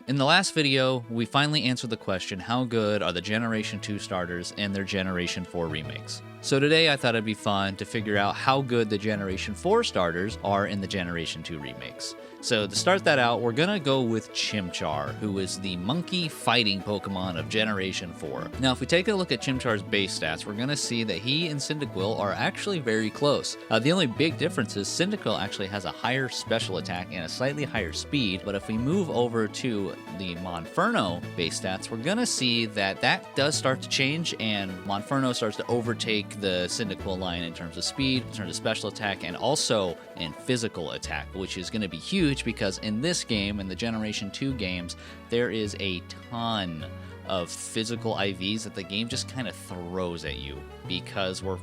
In the last video, we finally answered the question, how good are the Generation 2 starters and their Generation 4 remakes? So today I thought it'd be fun to figure out how good the Generation 4 starters are in the Generation 2 remakes. So to start that out, we're gonna go with Chimchar, who is the monkey fighting Pokemon of Generation 4. Now, if we take a look at Chimchar's base stats, we're gonna see that he and Cyndaquil are actually very close. The only big difference is Cyndaquil actually has a higher special attack and a slightly higher speed, but if we move over to the Monferno base stats, we're gonna see that that does start to change, and Monferno starts to overtake the Cyndaquil line in terms of speed, in terms of special attack, and also in physical attack, which is gonna be huge because in this game, in the Generation 2 games, there is a ton of physical IVs that the game just kind of throws at you because we're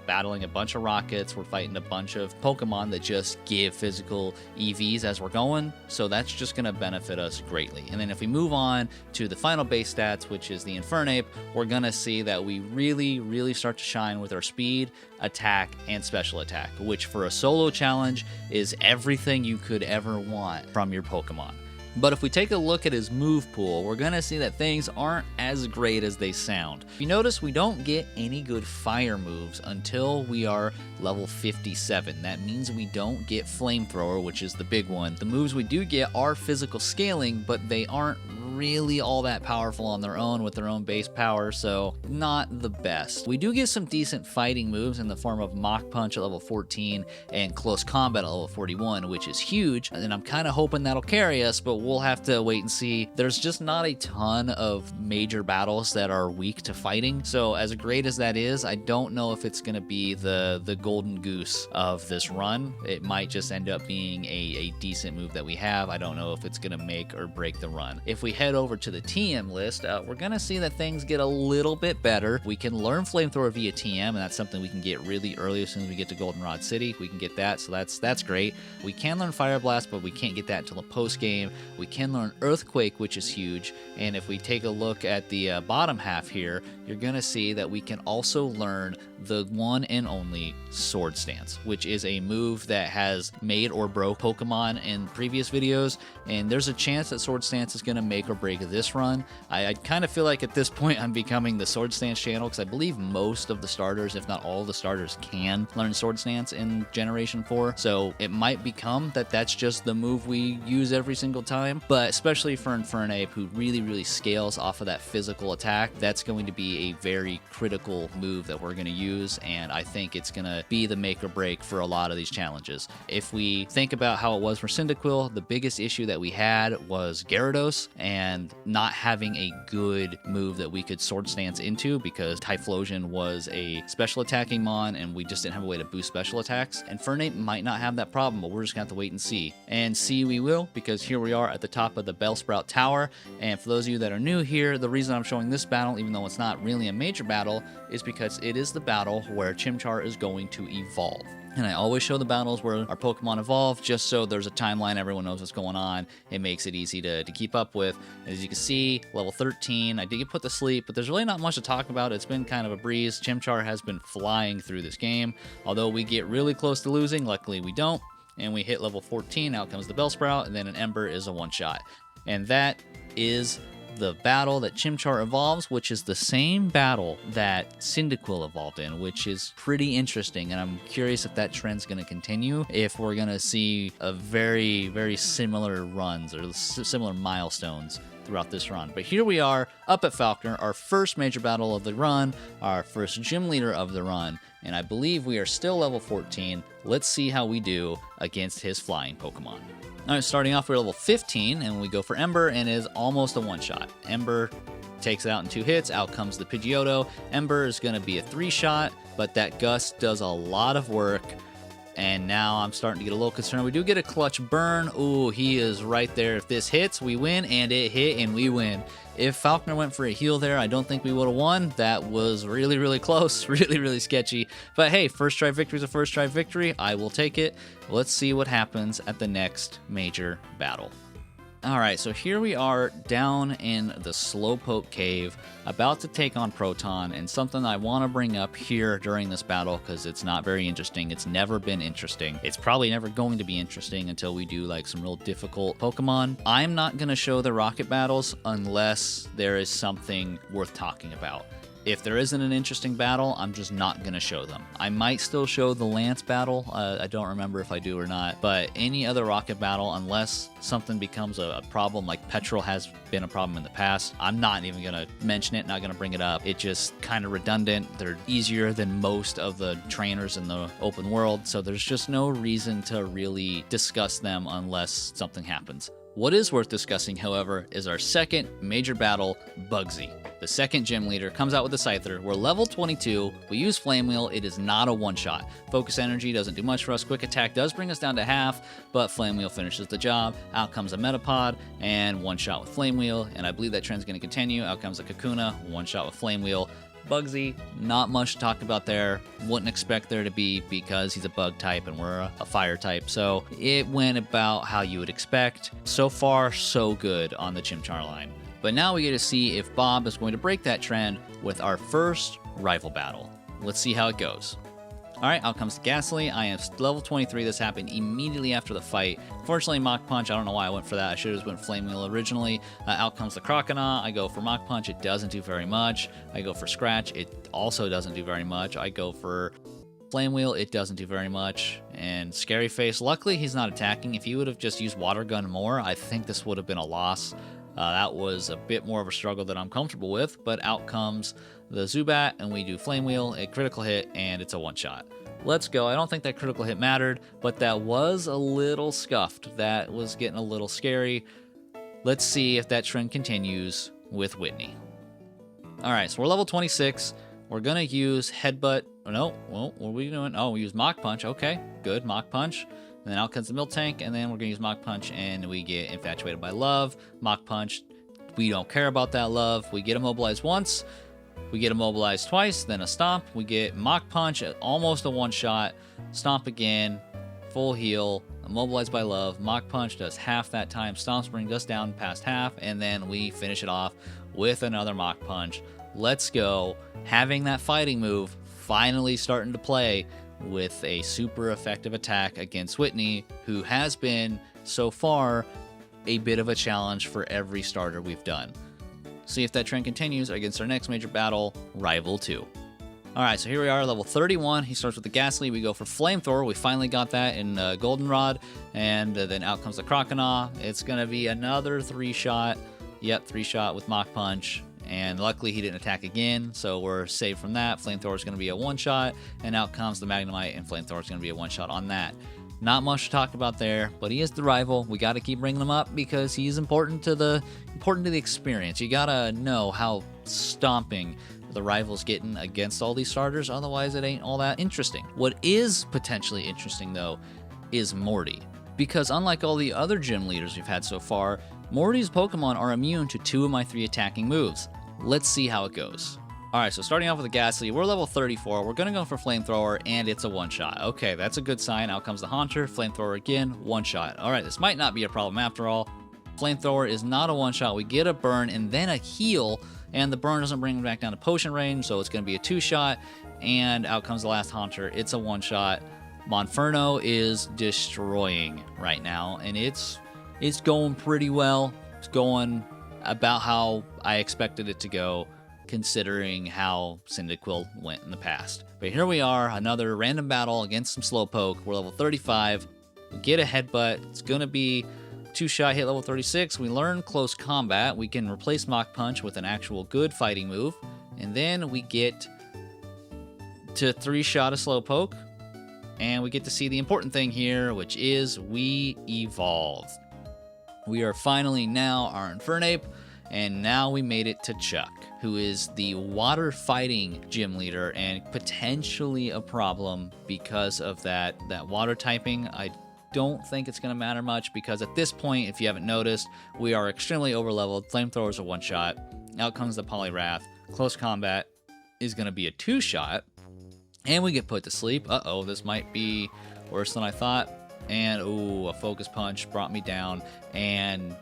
battling a bunch of rockets, we're fighting a bunch of Pokemon that just give physical EVs as we're going, so that's just going to benefit us greatly. And then if we move on to the final base stats, which is the Infernape, we're going to see that we really start to shine with our speed, attack, and special attack, which for a solo challenge is everything you could ever want from your Pokemon. But if we take a look at his move pool, we're going to see that things aren't as great as they sound. If you notice, we don't get any good fire moves until we are level 57. That means we don't get Flamethrower, which is the big one. The moves we do get are physical scaling, but they aren't really all that powerful on their own with their own base power, so not the best. We do get some decent fighting moves in the form of Mach Punch at level 14 and Close Combat at level 41, which is huge, and I'm kind of hoping that'll carry us, but we'll have to wait and see. There's just not a ton of major battles that are weak to fighting, so as great as that is, I don't know if it's going to be the golden goose of this run. It might just end up being a decent move that we have. I don't know if it's going to make or break the run. If we head over to the TM list, we're going to see that things get a little bit better. We can learn Flamethrower via TM, and that's something we can get really early as soon as we get to Goldenrod City. We can get that, so that's great. We can learn Fire Blast, but we can't get that until the post game. We can learn Earthquake, which is huge, and if we take a look at the bottom half here, you're going to see that we can also learn the one and only Sword Stance, which is a move that has made or broke Pokemon in previous videos, and there's a chance that Sword Stance is going to make or break this run. I kind of feel like at this point I'm becoming the Sword Stance channel because I believe most of the starters, if not all of the starters, can learn Sword Stance in Generation 4, so it might become that that's just the move we use every single time, but especially for Infernape, who really scales off of that physical attack, that's going to be a very critical move that we're going to use, and I think it's going to be the make or break for a lot of these challenges. If we think about how it was for Cyndaquil, the biggest issue that we had was Gyarados and not having a good move that we could Sword Stance into because Typhlosion was a special attacking mon and we just didn't have a way to boost special attacks. Infernape might not have that problem, but we're just going to have to wait and see. And see we will, because here we are at the top of the Bellsprout Tower, and for those of you that are new here, the reason I'm showing this battle, even though it's not really a major battle, is because it is the battle where Chimchar is going to evolve. And I always show the battles where our Pokemon evolve just so there's a timeline, everyone knows what's going on. It makes it easy to keep up with. As you can see, level 13, I did get put to sleep, but there's really not much to talk about. It's been kind of a breeze. Chimchar has been flying through this game. Although we get really close to losing, luckily we don't. And we hit level 14, out comes the Bellsprout, and then an Ember is a one-shot. And that is the battle that Chimchar evolves, which is the same battle that Cyndaquil evolved in, which is pretty interesting, and I'm curious if that trend's going to continue, if we're going to see a very similar runs or similar milestones throughout this run. But here we are up at Falconer, our first major battle of the run, our first gym leader of the run, and I believe we are still level 14. Let's see how we do against his flying Pokemon. Alright, starting off, we're level 15, and we go for Ember, and it is almost a one-shot. Ember takes it out in 2 hits, out comes the Pidgeotto. Ember is going to be a 3-shot, but that Gust does a lot of work, and now I'm starting to get a little concerned. We do get a clutch burn. Ooh, he is right there. If this hits, we win, and it hit, and we win. If Falconer went for a heal there, I don't think we would have won. That was really close, really sketchy. But hey, first try victory is a first try victory. I will take it. Let's see what happens at the next major battle. Alright, so here we are down in the Slowpoke Cave, about to take on Proton, and something I want to bring up here during this battle, because it's not very interesting. It's never been interesting. It's probably never going to be interesting until we do like some real difficult Pokemon. I'm not going to show the rocket battles unless there is something worth talking about. If there isn't an interesting battle, I'm just not going to show them. I might still show the Lance battle. I don't remember if I do or not. But any other rocket battle, unless something becomes a problem like Petrol has been a problem in the past, I'm not even going to mention it, not going to bring it up. It's just kind of redundant. They're easier than most of the trainers in the open world, so there's just no reason to really discuss them unless something happens. What is worth discussing, however, is our second major battle, Bugsy. The second gym leader comes out with a Scyther. We're level 22. We use Flame Wheel. It is not a one-shot. Focus Energy doesn't do much for us. Quick Attack does bring us down to half, but Flame Wheel finishes the job. Out comes a Metapod, and one-shot with Flame Wheel, and I believe that trend's going to continue. Out comes a Kakuna, one-shot with Flame Wheel. Bugsy, not much to talk about there. Wouldn't expect there to be because he's a bug type and we're a fire type. So it went about how you would expect. So far, so good on the Chimchar line. But now we get to see if Bob is going to break that trend with our first rival battle. Let's see how it goes. Alright, out comes Ghastly. I am level 23. This happened immediately after the fight. Fortunately, Mach Punch, I don't know why I went for that. I should have went Flame Wheel originally. Out comes the Croconaw. I go for Mach Punch. It doesn't do very much. I go for Scratch. It also doesn't do very much. I go for Flame Wheel. It doesn't do very much. And Scary Face, luckily he's not attacking. If he would have just used Water Gun more, I think this would have been a loss. That was a bit more of a struggle that I'm comfortable with, but out comes the Zubat, and we do Flame Wheel, a critical hit, and it's a one-shot. Let's go. I don't think that critical hit mattered, but that was a little scuffed. That was getting a little scary. Let's see if that trend continues with Whitney. All right, so we're level 26. We're going to use Headbutt. Oh, no, well, what are we doing? Oh, we use Mach Punch. Okay, good, Mach Punch. And then out comes the Miltank, and then we're going to use Mach Punch, and we get Infatuated by Love. Mach Punch, we don't care about that love. We get immobilized once, we get immobilized twice, then a Stomp. We get Mach Punch, almost a one-shot. Stomp again, full heal, immobilized by Love. Mach Punch does half that time. Stomp brings us down past half, and then we finish it off with another Mach Punch. Let's go. Having that fighting move finally starting to play with a super effective attack against Whitney, who has been, so far, a bit of a challenge for every starter we've done. See if that trend continues against our next major battle, Rival 2. Alright, so here we are, level 31. He starts with the Ghastly. We go for Flamethrower. We finally got that in Goldenrod. And then out comes the Croconaw. It's going to be another 3-shot. Yep, 3-shot with Mach Punch. And luckily he didn't attack again, so we're safe from that. Flamethrower is going to be a one-shot, and out comes the Magnemite, and Flamethrower is going to be a one-shot on that. Not much to talk about there, but he is the rival. We got to keep bringing him up because he's important to the experience. You got to know how stomping the rival's getting against all these starters, otherwise it ain't all that interesting. What is potentially interesting, though, is Morty. Because unlike all the other gym leaders we've had so far, Morty's Pokemon are immune to 2 of my 3 attacking moves. Let's see how it goes. Alright, so starting off with the Ghastly, we're level 34. We're going to go for Flamethrower, and it's a one-shot. Okay, that's a good sign. Out comes the Haunter, Flamethrower again, one-shot. Alright, this might not be a problem after all. Flamethrower is not a one-shot. We get a burn and then a heal, and the burn doesn't bring him back down to potion range, so it's going to be a 2-shot, and out comes the last Haunter. It's a one-shot. Monferno is destroying right now, and it's going pretty well. It's going about how I expected it to go, considering how Cyndaquil went in the past. But here we are, another random battle against some Slowpoke. We're level 35. We get a Headbutt. It's going to be 2-shot hit level 36. We learn Close Combat. We can replace Mach Punch with an actual good fighting move. And then we get to 3-shot a Slowpoke. And we get to see the important thing here, which is we evolve. We are finally now our Infernape, and now we made it to Chuck, who is the water fighting gym leader and potentially a problem because of that water typing. I don't think it's going to matter much because at this point, if you haven't noticed, we are extremely overleveled. Flamethrower is a one-shot. Out comes the Poliwrath. Close Combat is going to be a 2-shot, and we get put to sleep. Uh-oh, this might be worse than I thought. And, ooh, a Focus Punch brought me down, and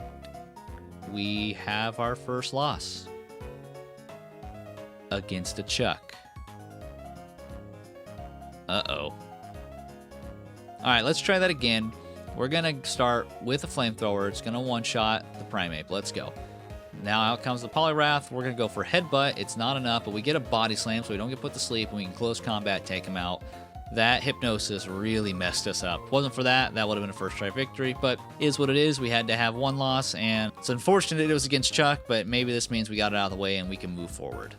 we have our first loss against a Chuck. Uh-oh. Alright, let's try that again. We're going to start with a flamethrower. It's going to one-shot the Primeape. Let's go. Now out comes the Poliwrath. We're going to go for Headbutt. It's not enough, but we get a Body Slam so we don't get put to sleep, and we can close combat, take him out. That Hypnosis really messed us up. Wasn't for that, that would have been a first try victory, but is what it is. We had to have one loss, and it's unfortunate it was against Chuck, but maybe this means we got it out of the way and we can move forward.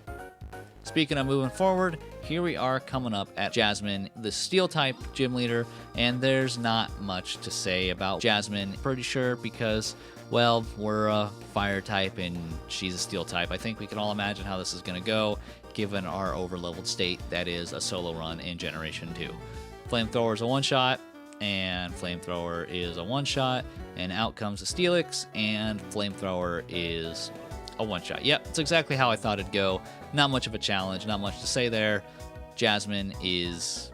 Speaking of moving forward, here we are coming up at Jasmine, the Steel-type gym leader, and there's not much to say about Jasmine, pretty sure, because, well, we're a Fire type and she's a Steel type. I think we can all imagine how this is going to go, given our over-leveled state that is a solo run in Generation 2. Flamethrower is a one-shot, and Flamethrower is a one-shot, and out comes the Steelix, and Flamethrower is a one-shot. Yep, it's exactly how I thought it'd go. Not much of a challenge, not much to say there. Jasmine is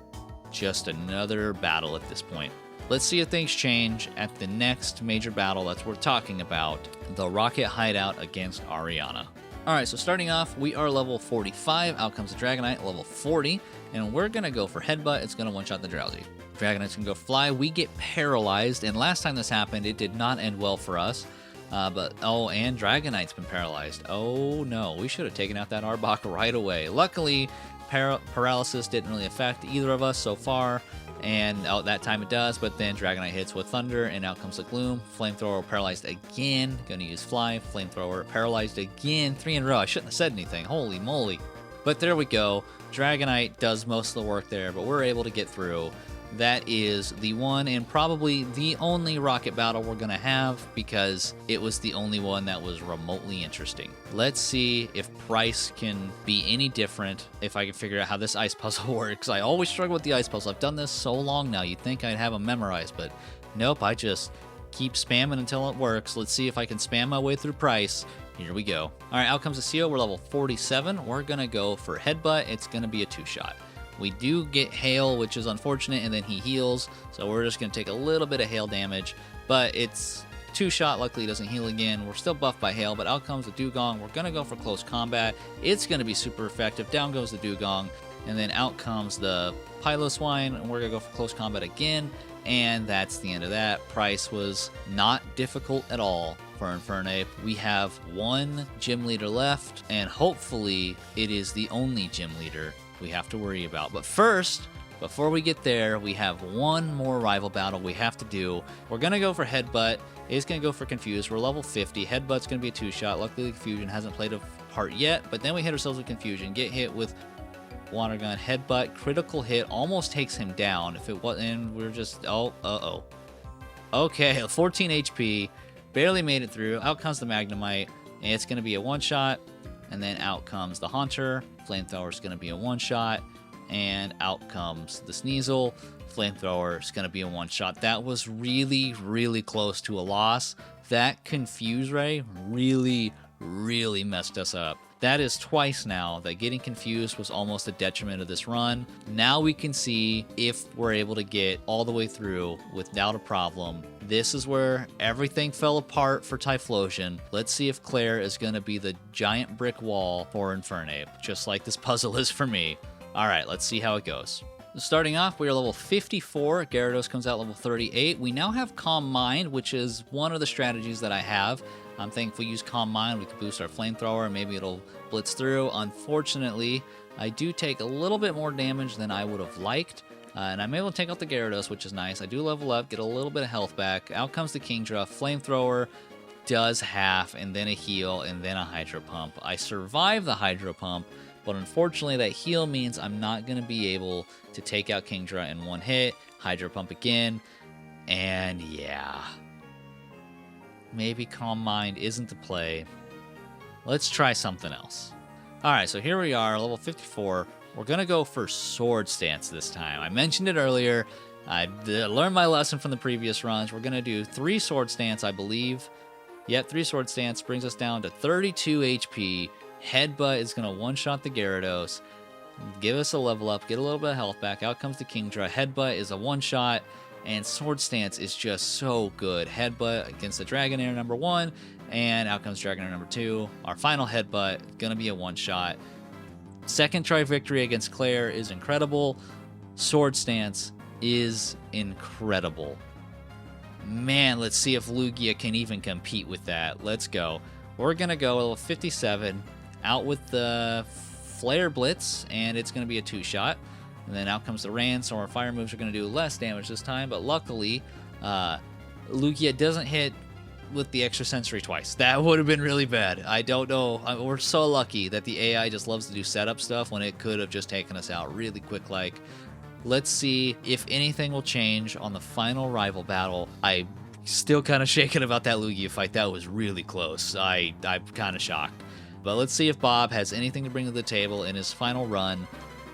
just another battle at this point. Let's see if things change at the next major battle that's worth talking about, the Rocket Hideout against Ariana. Alright, so starting off, we are level 45, out comes the Dragonite, level 40, and we're going to go for Headbutt. It's going to one-shot the Drowsy. Dragonite's going to go Fly. We get paralyzed, and last time this happened, it did not end well for us. And Dragonite's been paralyzed. Oh no, we should have taken out that Arbok right away. Luckily, paralysis didn't really affect either of us so far, and that time it does, but then Dragonite hits with Thunder, and out comes the Gloom. Flamethrower paralyzed again, gonna use Fly. Flamethrower paralyzed again, 3 in a row. I shouldn't have said anything, holy moly. But there we go, Dragonite does most of the work there, but we're able to get through. That is the one and probably the only rocket battle we're going to have, because it was the only one that was remotely interesting. Let's see if Price can be any different, if I can figure out how this ice puzzle works. I always struggle with the ice puzzle. I've done this so long now, you'd think I'd have them memorized, but nope, I just keep spamming until it works. Let's see if I can spam my way through Price. Here we go. All right, out comes the Seal. We're level 47. We're going to go for Headbutt. It's going to be a 2-shot. We do get Hail, which is unfortunate, and then he heals, so we're just going to take a little bit of Hail damage, but it's 2-shot. Luckily, he doesn't heal again. We're still buffed by Hail, but out comes the Dugong. We're going to go for close combat. It's going to be super effective. Down goes the Dugong, and then out comes the Piloswine, and we're going to go for close combat again, and that's the end of that. Price was not difficult at all for Infernape. We have one gym leader left, and hopefully it is the only gym leader we have to worry about. But first, before we get there, we have one more rival battle we have to do. We're going to go for Headbutt. It's going to go for Confuse. We're level 50. Headbutt's going to be a 2-shot. Luckily, Confusion hasn't played a part yet, but then we hit ourselves with Confusion. Get hit with Water Gun. Headbutt. Critical hit. Almost takes him down. If it wasn't, we're just... Oh. Okay, 14 HP. Barely made it through. Out comes the Magnemite. And it's going to be a one-shot. And then out comes the Haunter. Flamethrower is going to be a one-shot. And out comes the Sneasel. Flamethrower is going to be a one-shot. That was really, really close to a loss. That Confuse Ray really, really messed us up. That is twice now that getting confused was almost a detriment of this run. Now we can see if we're able to get all the way through without a problem. This is where everything fell apart for Typhlosion. Let's see if Claire is going to be the giant brick wall for Infernape, just like this puzzle is for me. All right, let's see how it goes. Starting off, we are level 54. Gyarados comes out level 38. We now have Calm Mind, which is one of the strategies that I have. I'm thankful we use Calm Mind. We can boost our Flamethrower. Maybe it'll blitz through. Unfortunately, I do take a little bit more damage than I would have liked. And I'm able to take out the Gyarados, which is nice. I do level up, get a little bit of health back. Out comes the Kingdra. Flamethrower does half, and then a heal, and then a Hydro Pump. I survive the Hydro Pump, but unfortunately that heal means I'm not going to be able to take out Kingdra in one hit. Hydro Pump again, and yeah. Maybe Calm Mind isn't the play. Let's try something else. Alright, so here we are, level 54. We're going to go for Sword Stance this time. I mentioned it earlier. I learned my lesson from the previous runs. We're going to do 3 Sword Stance, I believe. Yep, 3 Sword Stance brings us down to 32 HP. Headbutt is going to one-shot the Gyarados. Give us a level up, get a little bit of health back. Out comes the Kingdra. Headbutt is a one-shot. and Sword Stance is just so good. Headbutt against the Dragonair number 1, and out comes Dragonair number 2. Our final headbutt, gonna be a one-shot. Second try victory against Claire is incredible. Sword Stance is incredible. Man, let's see if Lugia can even compete with that. Let's go. We're gonna go level 57, out with the Flare Blitz, and it's gonna be a 2-shot. And then out comes the Ran, so our fire moves are gonna do less damage this time, but luckily, Lugia doesn't hit with the extra sensory twice. That would have been really bad. I don't know. We're so lucky that the AI just loves to do setup stuff when it could have just taken us out really quick like. Let's see if anything will change on the final rival battle. I'm still kind of shaken about that Lugia fight. That was really close. I'm kind of shocked. But let's see if Bob has anything to bring to the table in his final run.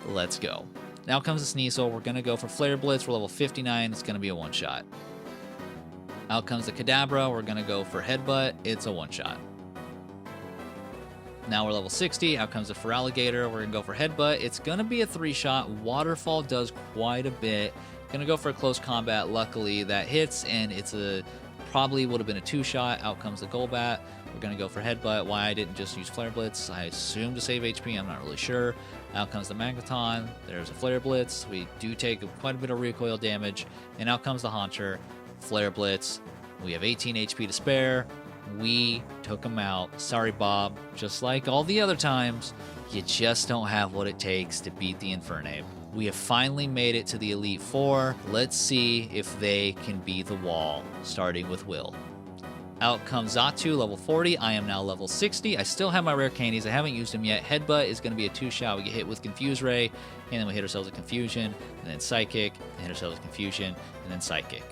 Let's go. Now comes the Sneasel. We're going to go for Flare Blitz. We're level 59. It's going to be a one-shot. Out comes the Kadabra. We're going to go for Headbutt. It's a one-shot. Now we're level 60. Out comes the Feraligatr. We're going to go for Headbutt. It's going to be a 3-shot. Waterfall does quite a bit. Going to go for a close combat. Luckily, that hits, and it's probably would have been a 2-shot. Out comes the Golbat. We're going to go for Headbutt. Why I didn't just use Flare Blitz, I assume to save HP. I'm not really sure. Out comes the Magneton. There's a Flare Blitz. We do take quite a bit of recoil damage. And out comes the Haunter. Flare Blitz. We have 18 HP to spare. We took him out. Sorry, Bob. Just like all the other times, you just don't have what it takes to beat the Infernape. We have finally made it to the Elite Four. Let's see if they can beat the wall, starting with Will. Out comes Xatu, level 40. I am now level 60. I still have my rare candies. I haven't used them yet. Headbutt is going to be a 2-shot. We get hit with Confuse Ray, and then we hit ourselves with Confusion, and then Psychic, and hit ourselves with Confusion, and then Psychic.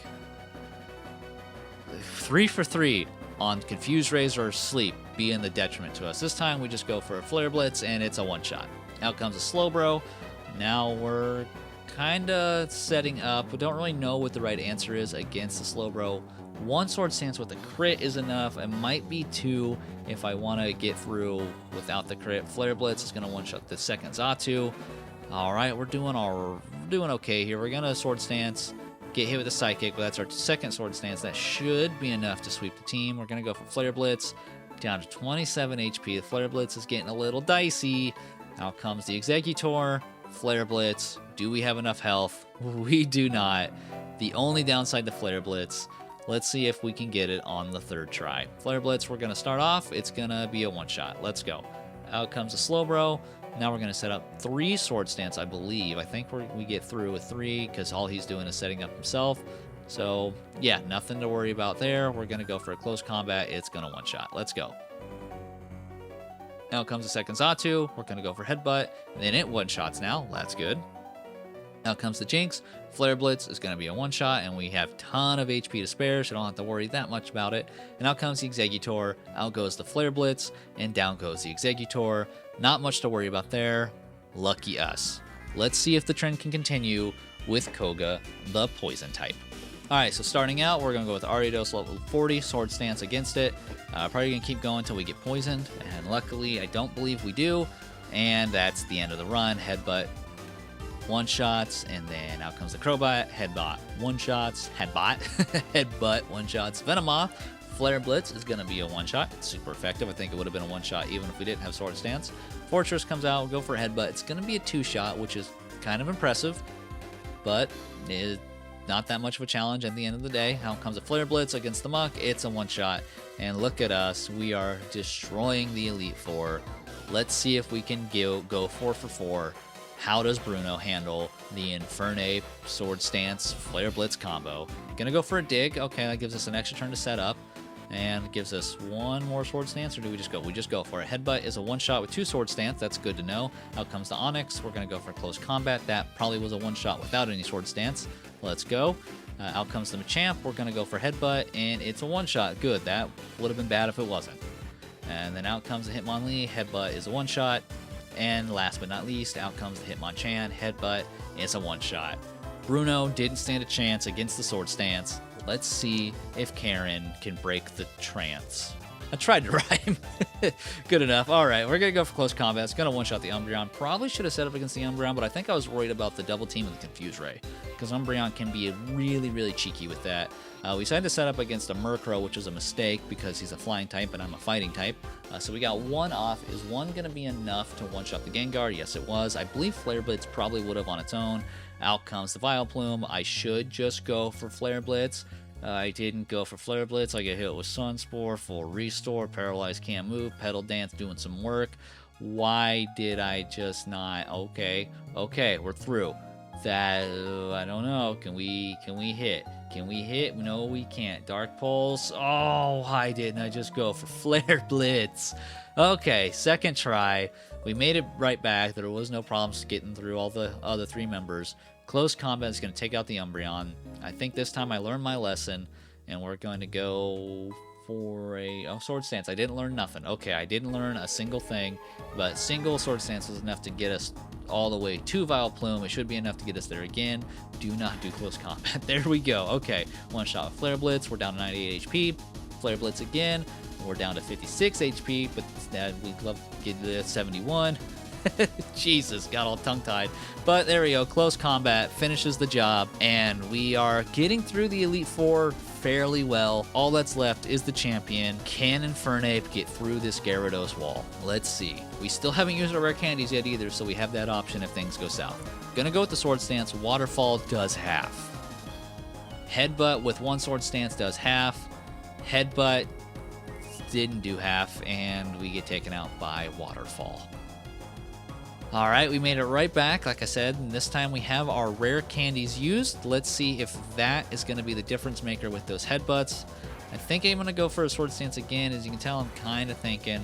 3 for 3 on Confuse Rays or Sleep being the detriment to us. This time we just go for a Flare Blitz, and it's a one-shot. Out comes a Slowbro. Now we're kind of setting up. We don't really know what the right answer is against the Slowbro. 1 Sword Stance with a crit is enough. It might be 2 if I want to get through without the crit. Flare Blitz is going to one-shot the second Xatu. All right, we're doing okay here. We're going to Sword Stance, get hit with a Psychic, but that's our second Sword Stance. That should be enough to sweep the team. We're going to go for Flare Blitz, down to 27 HP. The Flare Blitz is getting a little dicey. Out comes the Exeggutor, Flare Blitz. Do we have enough health? We do not. The only downside to Flare Blitz. Let's see if we can get it on the 3rd try. Flare Blitz, we're going to start off. It's going to be a one-shot. Let's go. Out comes a Slowbro. Now we're going to set up 3 Sword Stance, I believe. I think we get through with 3 because all he's doing is setting up himself. So, yeah, nothing to worry about there. We're going to go for a close combat. It's going to one-shot. Let's go. Out comes the second Xatu. We're going to go for Headbutt. And then it one-shots now. That's good. Out comes the Jinx. Flare Blitz is going to be a one-shot, and we have a ton of HP to spare, so don't have to worry that much about it. And out comes the Exeggutor. Out goes the Flare Blitz, and down goes the Exeggutor. Not much to worry about there. Lucky us. Let's see if the trend can continue with Koga, the Poison type. Alright, so starting out, we're going to go with Ariados level 40, Sword Stance against it. Probably going to keep going until we get poisoned, and luckily, I don't believe we do. And that's the end of the run. Headbutt, one-shots, and then out comes the Crobat. Headbutt, one-shots. Headbutt, one-shots. Venomoth, Flare Blitz is going to be a one-shot. It's super effective. I think it would have been a one-shot even if we didn't have Sword Stance. Fortress comes out. We'll go for a Headbutt. It's going to be a 2-shot, which is kind of impressive, but it's not that much of a challenge at the end of the day. Out comes a Flare Blitz against the Muck. It's a one-shot, and look at us. We are destroying the Elite Four. Let's see if we can go 4 for 4. How does Bruno handle the Infernape, Sword Stance, Flare Blitz combo? Gonna go for a Dig. Okay, that gives us an extra turn to set up. And gives us 1 more Sword Stance, or do we just go? We just go for it. Headbutt is a one-shot with 2 Sword Stance. That's good to know. Out comes the Onyx. We're gonna go for close combat. That probably was a one-shot without any Sword Stance. Let's go. Out comes the Machamp. We're gonna go for Headbutt, and it's a one-shot. Good. That would have been bad if it wasn't. And then out comes the Hitmonlee. Headbutt is a one-shot. And last but not least, out comes the Hitmonchan. Headbutt is a one-shot. Bruno didn't stand a chance against the Sword Stance. Let's see if Karen can break the trance. I tried to rhyme. Good enough. All right, we're going to go for close combat. It's going to one-shot the Umbreon. Probably should have set up against the Umbreon, but I think I was worried about the double team of the Confuse Ray, because Umbreon can be really, really cheeky with that. We decided to set up against a Murkrow, which was a mistake because he's a flying type and I'm a fighting type. So we got one off. Is one going to be enough to one-shot the Gengar? Yes, it was. I believe Flare Blitz probably would have on its own. Out comes the Vileplume. I should just go for Flare Blitz. I didn't go for Flare Blitz. I get hit with Sunspore, full restore, paralyzed, can't move, Pedal Dance doing some work. Why did I just not? Okay, we're through. That I don't know. Can we hit? Can we hit? No, we can't. Dark Pulse. Oh, why didn't I just go for Flare Blitz? Okay, second try. We made it right back. There was no problems getting through all the other three members. Close combat is going to take out the Umbreon. I think this time I learned my lesson, and we're going to go for a Sword Stance. I didn't learn nothing. Okay, I didn't learn a single thing, but single Sword Stance was enough to get us all the way to Vileplume. It should be enough to get us there again. Do not do close combat. There we go. Okay, one shot with Flare Blitz. We're down to 98 HP. Flare Blitz again. We're down to 56 HP, but we'd love to get to 71. Jesus, got all tongue-tied. But there we go. Close combat finishes the job, and we are getting through the Elite Four fairly well. All that's left is the champion. Can Infernape get through this Gyarados wall? Let's see. We still haven't used our rare candies yet either, so we have that option if things go south. Gonna go with the Sword Stance. Waterfall does half. Headbutt with one Sword Stance does half. Headbutt didn't do half, and we get taken out by Waterfall. All right, we made it right back, like I said, and this time we have our rare candies used. Let's see if that is going to be the difference maker with those headbutts. I think I'm going to go for a Sword Stance again. As you can tell, I'm kind of thinking.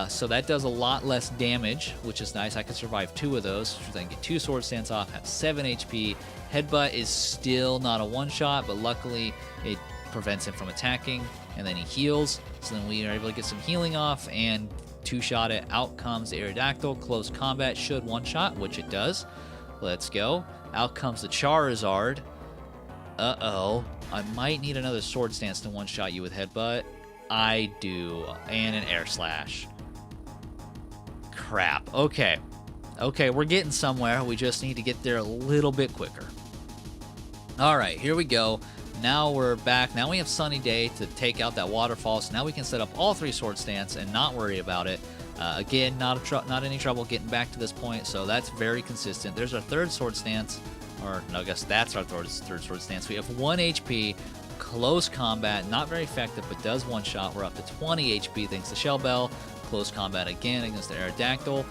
So that does a lot less damage, which is nice. I can survive two of those, so then get two Sword Stance off, have 7 HP. Headbutt is still not a one-shot, but luckily it prevents him from attacking, and then he heals. So then we are able to get some healing off, and two-shot it. Out comes the Aerodactyl. Close combat should one-shot, which it does. Let's go. Out comes the Charizard. Uh-oh. I might need another Sword Stance to one-shot you with Headbutt. I do. And an Air Slash. Crap. Okay. Okay, we're getting somewhere. We just need to get there a little bit quicker. All right, here we go. Now we're back. Now we have Sunny Day to take out that Waterfall, so now we can set up all three Sword Stance and not worry about it. Again, not any trouble getting back to this point, so that's very consistent. There's our third Sword Stance, or no, I guess that's our third Sword Stance. We have 1 HP, close combat, not very effective, but does one-shot. We're up to 20 HP thanks to Shell Bell. Close combat again against the Aerodactyl.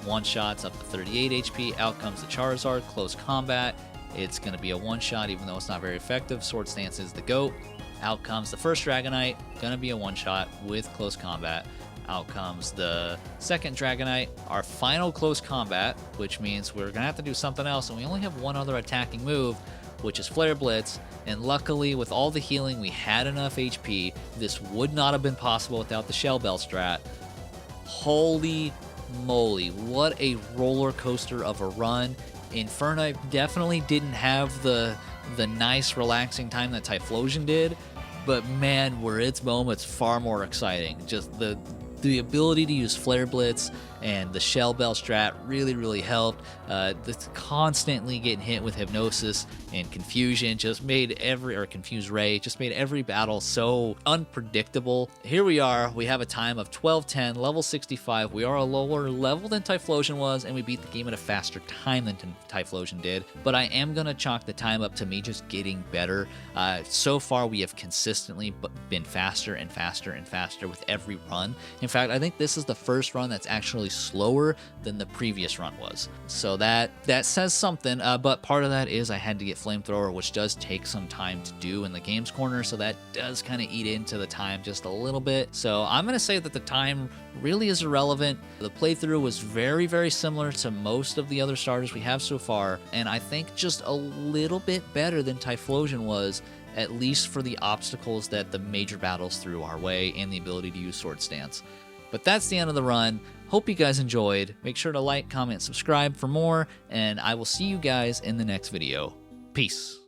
One-shot's up to 38 HP. Out comes the Charizard. Close combat. It's going to be a one-shot, even though it's not very effective. Sword Stance is the GOAT. Out comes the first Dragonite. Going to be a one-shot with close combat. Out comes the second Dragonite. Our final close combat, which means we're going to have to do something else, and we only have one other attacking move, which is Flare Blitz. And luckily, with all the healing, we had enough HP. This would not have been possible without the Shell Bell strat. Holy moly, what a roller coaster of a run. Infernape definitely didn't have the nice relaxing time that Typhlosion did, but man, were its moments far more exciting. Just the ability to use Flare Blitz and the Shell Bell strat really helped. Constantly getting hit with Hypnosis and Confusion just made Confuse Ray just made every battle so unpredictable. Here we are. We have a time of 12:10, level 65. We are a lower level than Typhlosion was, and we beat the game at a faster time than Typhlosion did. But I am gonna chalk the time up to me just getting better. So far, we have consistently been faster and faster and faster with every run. In fact, I think this is the first run that's actually slower than the previous run was. So that says something, but part of that is I had to get Flamethrower, which does take some time to do in the games corner, so that does kind of eat into the time just a little bit. So I'm going to say that the time really is irrelevant. The playthrough was very similar to most of the other starters we have so far, and I think just a little bit better than Typhlosion was, at least for the obstacles that the major battles threw our way and the ability to use Sword Stance. But that's the end of the run. Hope you guys enjoyed. Make sure to like, comment, subscribe for more, and I will see you guys in the next video. Peace.